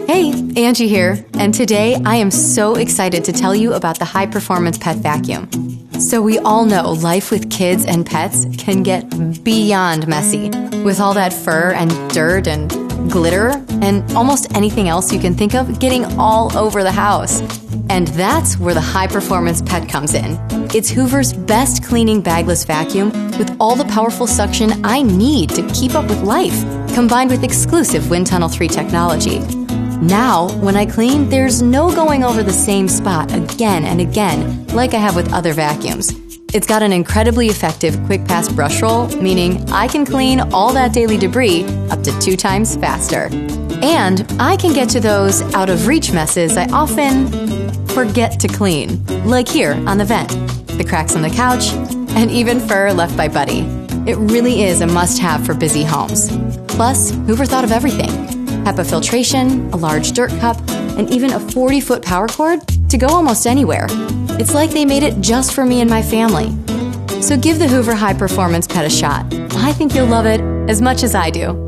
Hey, Angie here, and today I am so excited to tell you about the High Performance Pet Vacuum. So we all know life with kids and pets can get beyond messy, with all that fur and dirt and glitter and almost anything else you can think of getting all over the house. And that's where the High Performance Pet comes in. It's Hoover's best cleaning bagless vacuum with all the powerful suction I need to keep up with life, combined with exclusive WindTunnel 3 technology. Now, when I clean, there's no going over the same spot again and again like I have with other vacuums. It's got an incredibly effective quick pass brush roll, meaning I can clean all that daily debris up to 2 times faster. And I can get to those out-of-reach messes I often forget to clean, like here on the vent, the cracks on the couch, and even fur left by Buddy. It really is a must-have for busy homes. Plus, Hoover thought of everything. HEPA filtration, a large dirt cup, and even a 40-foot power cord to go almost anywhere. It's like they made it just for me and my family. So give the Hoover High Performance Pet a shot. I think you'll love it as much as I do.